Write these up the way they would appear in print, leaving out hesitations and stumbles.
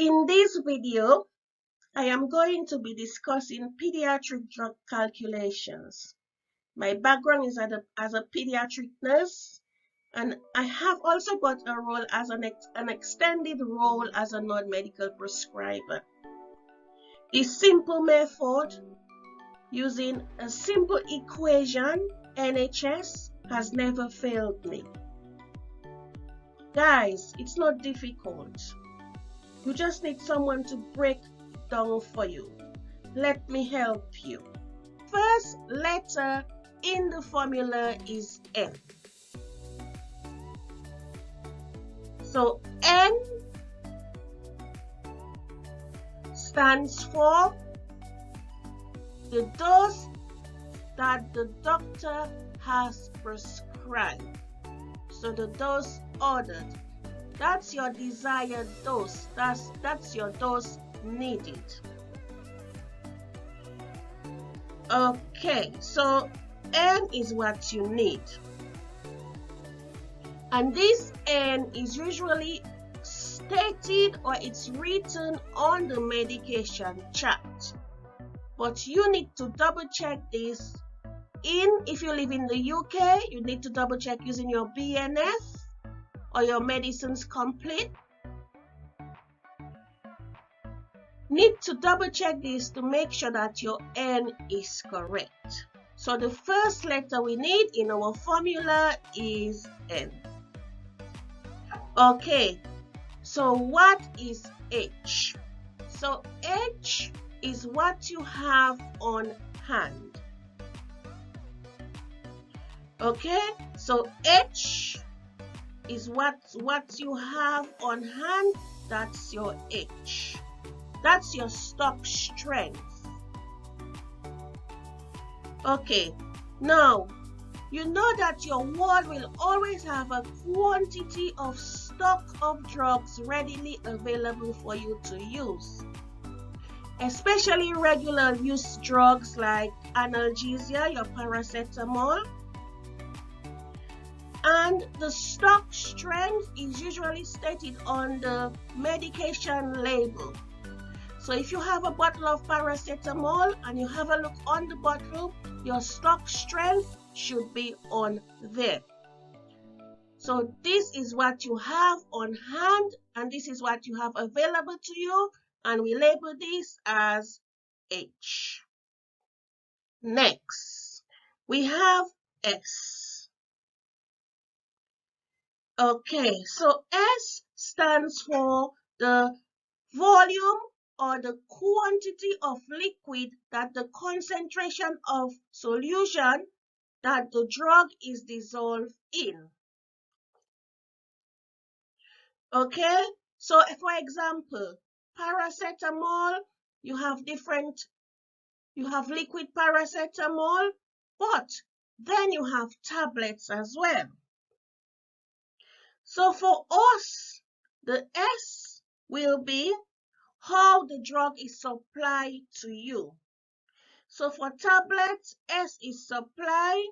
In this video, I am going to be discussing pediatric drug calculations. My background is as a pediatric nurse, and I have also got a role as an extended role as a non-medical prescriber. This simple method using a simple equation, NHS, has never failed me. Guys, it's not difficult. You just need someone to break down for you. Let me help you. First letter in the formula is N. So N stands for the dose that the doctor has prescribed. So the dose ordered. That's your desired dose. That's your dose needed. Okay, so N is what you need. And this N is usually stated or it's written on the medication chart. But you need to double check this if you live in the UK, you need to double check using your BNF or your medicines complete. Need to double check this to make sure that your N is correct. So the first letter we need in our formula is N. Okay, so what is H? So H is what you have on hand. Okay, so H is what you have on hand. That's your H. That's your stock strength. Okay, now you know that your ward will always have a quantity of stock of drugs readily available for you to use, especially regular use drugs like analgesia, your paracetamol. And the stock strength is usually stated on the medication label. So if you have a bottle of paracetamol and you have a look on the bottle, your stock strength should be on there. So this is what you have on hand and this is what you have available to you, and we label this as H. Next, we have S. Okay, so S stands for the volume or the quantity of liquid that the concentration of solution that the drug is dissolved in. Okay, so for example, paracetamol, you have liquid paracetamol, but then you have tablets as well. So for us, the S will be how the drug is supplied to you. So for tablets, S is supply,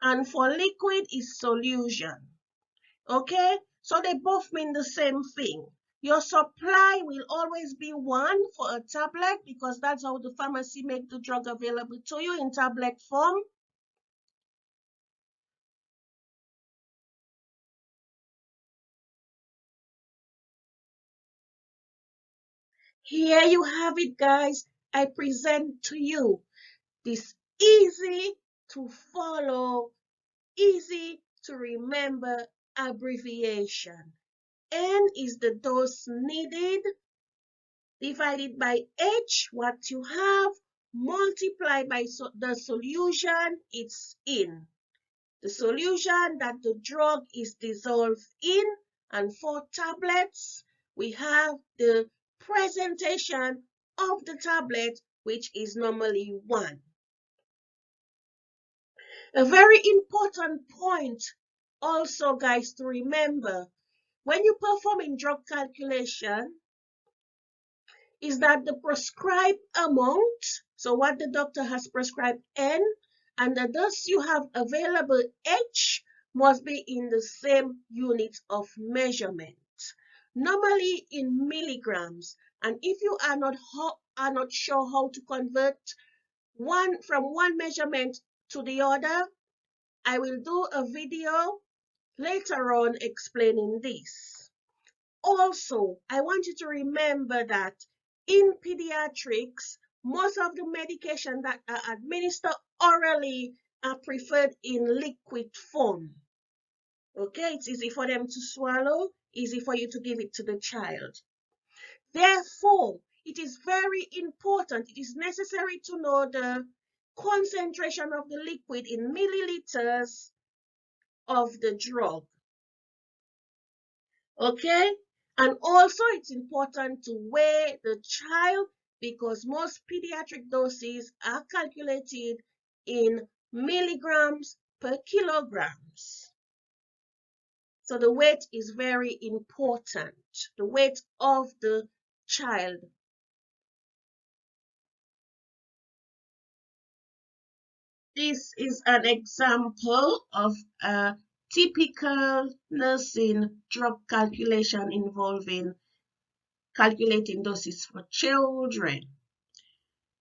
and for liquid is solution. Okay, so they both mean the same thing. Your supply will always be 1 for a tablet because that's how the pharmacy make the drug available to you in tablet form. Here you have it, guys. I present to you this easy to follow, easy to remember abbreviation. N is the dose needed, divided by H, what you have, multiplied by the solution it's in. The solution that the drug is dissolved in, and for tablets, we have the presentation of the tablet, which is normally 1. A very important point also, guys, to remember when you perform in drug calculation is that the prescribed amount, so what the doctor has prescribed N, and the dose you have available H must be in the same unit of measurement. normally in milligrams. And if you are not sure how to convert one measurement to the other, I will do a video later on explaining this. Also, I want you to remember that in pediatrics, most of the medication that are administered orally are preferred in liquid form. Okay, it's easy for them to swallow, easy for you to give it to the child. Therefore, it is very important, it is necessary to know the concentration of the liquid in milliliters of the drug. Okay, and also it's important to weigh the child because most pediatric doses are calculated in milligrams per kilograms. So the weight is very important, the weight of the child. This is an example of a typical nursing drug calculation involving calculating doses for children.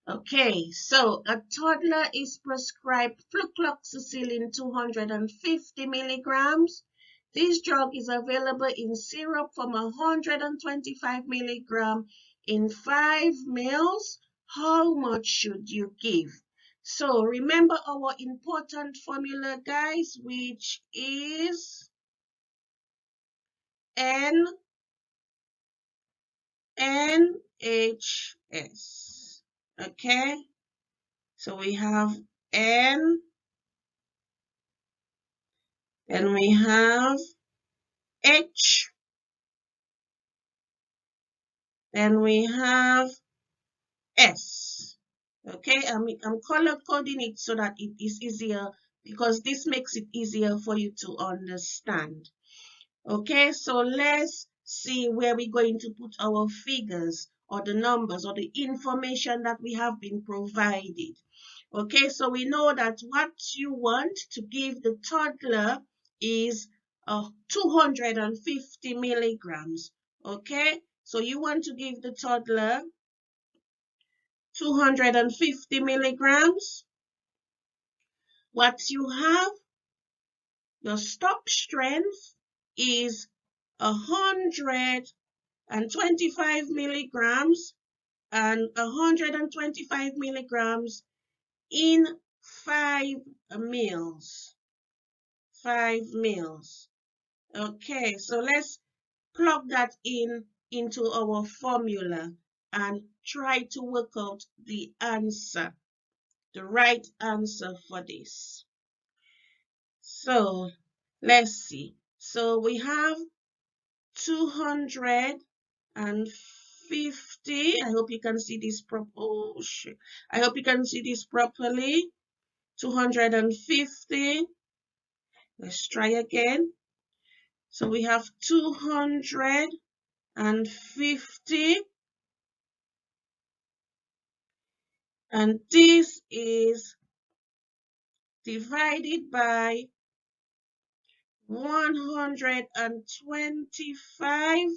Okay, so a toddler is prescribed flucloxacillin 250 milligrams. This drug is available in syrup from 125 milligram in 5 ml. How much should you give? So remember our important formula, guys, which is NHS. Okay, so we have N, then we have H, then we have S. Okay, I'm color coding it so that it is easier because this makes it easier for you to understand. Okay, so let's see where we're going to put our figures or the numbers or the information that we have been provided. Okay, so we know that what you want to give the toddler is 250 milligrams. Okay, so you want to give the toddler 250 milligrams. What you have, your stop strength is 125 milligrams and 125 milligrams in 5 meals. 5 meals. Okay, so let's plug that into our formula and try to work out the answer, the right answer for this. So let's see. So we have 250. I hope you can see this proportion. I hope you can see this properly. 250. Let's try again. So we have 250. And this is divided by 125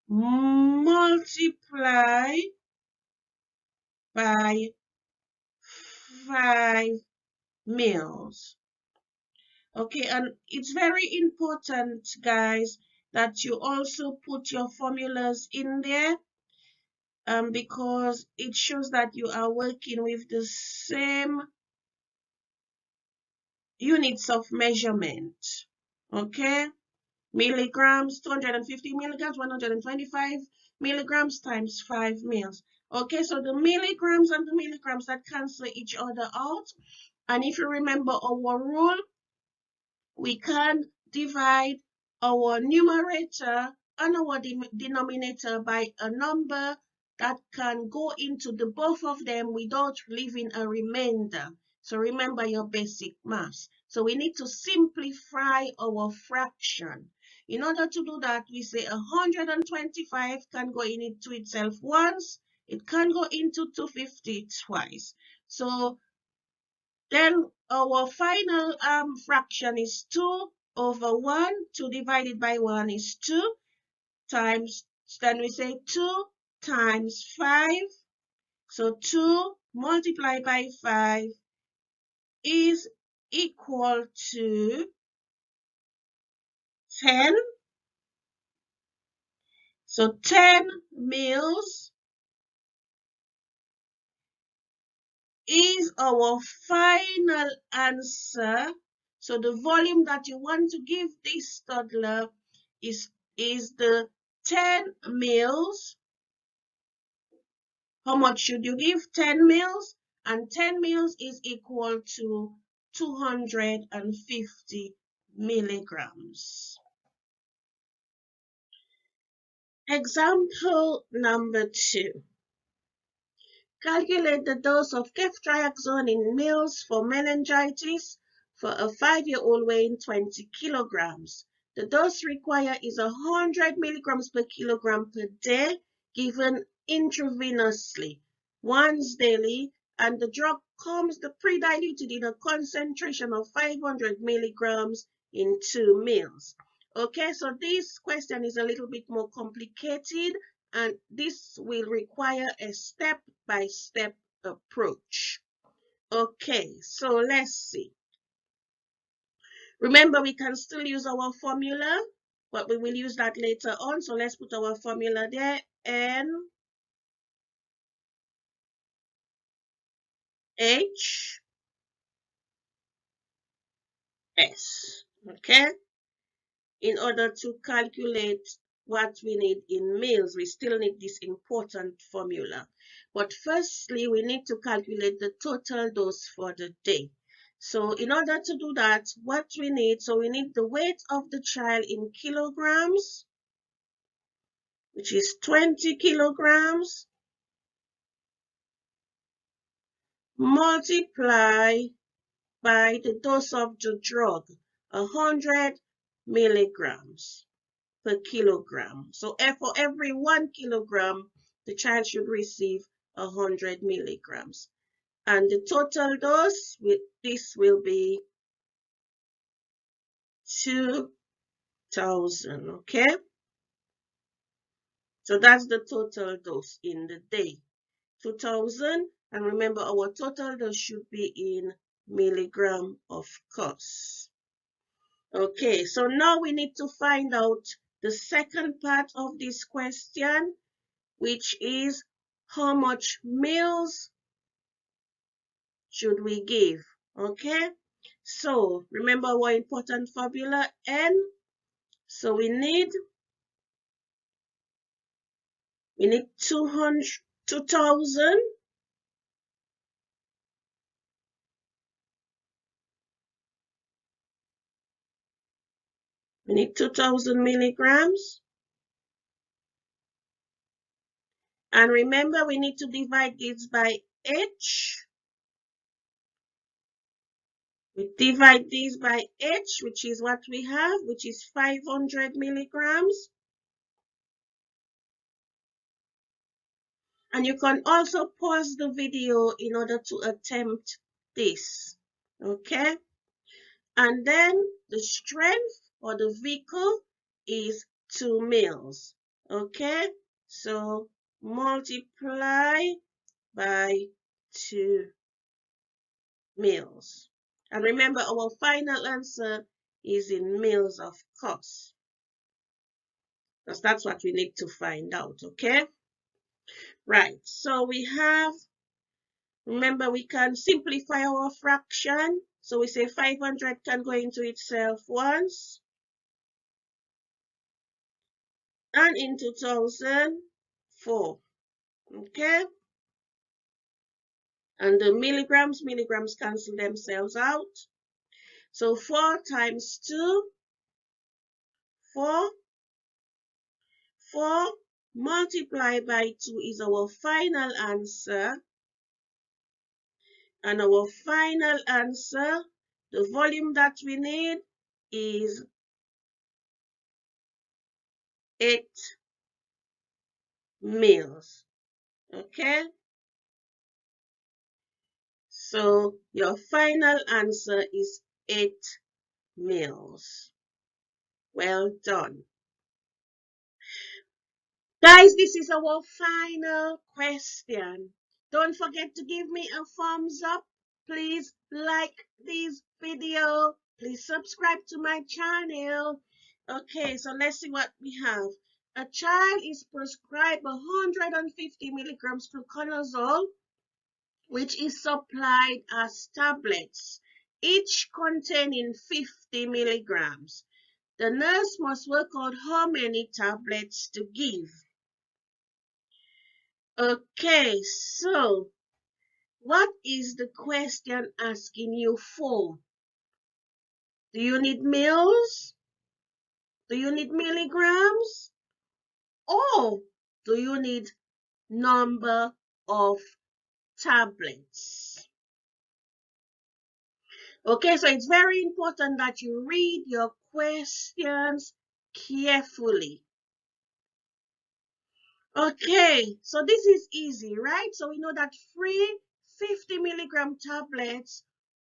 multiply by 5 meals. Okay, and it's very important, guys, that you also put your formulas in there because it shows that you are working with the same units of measurement. Okay, milligrams, 250 milligrams, 125 milligrams times 5 mils. Okay, so the milligrams and the milligrams that cancel each other out. And if you remember our rule, we can divide our numerator and our denominator by a number that can go into the both of them without leaving a remainder. So remember your basic maths. So we need to simplify our fraction. In order to do that, we say 125 can go into itself once. It can go into 250 twice. So then our final fraction is 2. over 1. 2 divided by 1 is 2 times, then we say 2 times 5. So 2 multiplied by 5 is equal to 10. So 10 mils is our final answer. So the volume that you want to give this toddler is the 10 mils. How much should you give? 10 mils. And 10 mils is equal to 250 milligrams. Example number 2. Calculate the dose of ceftriaxone in mils for meningitis for a 5-year-old weighing 20 kilograms. The dose required is 100 milligrams per kilogram per day, given intravenously once daily, and the drug comes pre-diluted in a concentration of 500 milligrams in 2 mils. Okay, so this question is a little bit more complicated, and this will require a step-by-step approach. Okay, so let's see. Remember, we can still use our formula, but we will use that later on. So let's put our formula there. NH S. Okay, in order to calculate what we need in mils, we still need this important formula. But firstly, we need to calculate the total dose for the day. So in order to do that, what we need, so we need the weight of the child in kilograms, which is 20 kilograms, multiply by the dose of the drug, 100 milligrams per kilogram. So for every 1 kilogram, the child should receive 100 milligrams. And the total dose with this will be 2,000, okay? So that's the total dose in the day, 2,000. And remember, our total dose should be in milligram, of course. Okay, so now we need to find out the second part of this question, which is how much mils should we give? Okay, so remember our important formula N. So we need 2,000. We need 2,000 milligrams. And remember, we need to divide this by H. We divide this by H, which is what we have, which is 500 milligrams. And you can also pause the video in order to attempt this, okay? And then the strength or the vehicle is 2 mils, okay? So multiply by 2 mils. And remember, our final answer is in mils, of course, because that's what we need to find out, okay? Right, so we have, remember, we can simplify our fraction. So we say 500 can go into itself once, and into 1,000, 4, okay? And the milligrams cancel themselves out. So 4 times 2, 4. 4 multiplied by 2 is our final answer. And our final answer, the volume that we need is 8 mils. Okay? So your final answer is 8 mils. Well done. Guys, this is our final question. Don't forget to give me a thumbs up. Please like this video. Please subscribe to my channel. Okay, so let's see what we have. A child is prescribed 150 milligrams fluconazole, which is supplied as tablets, each containing 50 milligrams. The nurse must work out how many tablets to give. Okay, so what is the question asking you for? Do you need mils? Do you need milligrams? Or do you need number of tablets? Okay, so it's very important that you read your questions carefully. Okay, so this is easy, right? So we know that 50 milligram tablets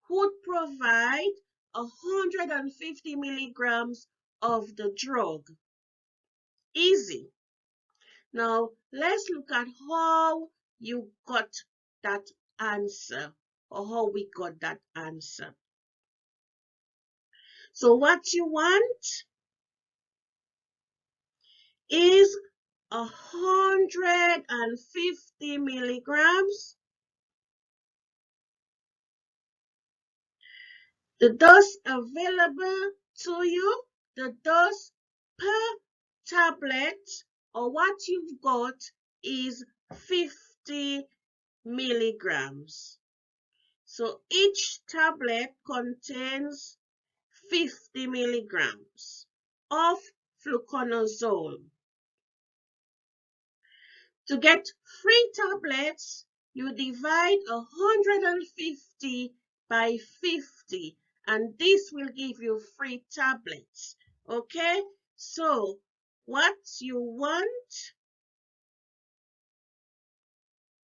would provide 150 milligrams of the drug. Easy. Now, let's look at how you got that answer, or how we got that answer. So what you want is 150 milligrams. The dose available to you, the dose per tablet, or what you've got is 50 milligrams. So each tablet contains 50 milligrams of fluconazole. To get 3 tablets, you divide 150 by 50, and this will give you 3 tablets. Okay, so what you want,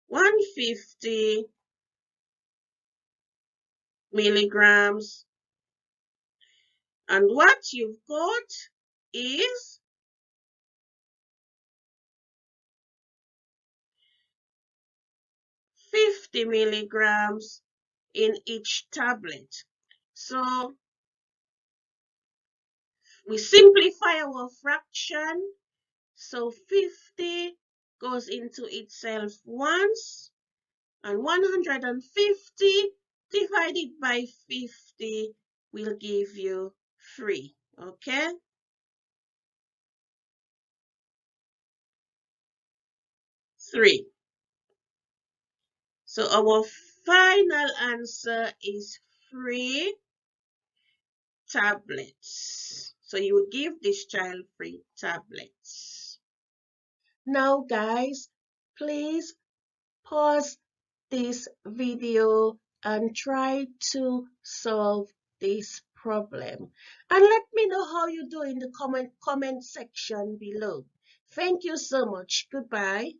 150 milligrams, and what you've got is 50 milligrams in each tablet. So we simplify our fraction. So 50 goes into itself once, and 150 divided by 50 will give you 3. Okay? 3. So our final answer is 3 tablets. So you would give this child 3 tablets. Now, guys, please pause this video and try to solve this problem. And let me know how you do in the comment section below. Thank you so much. Goodbye.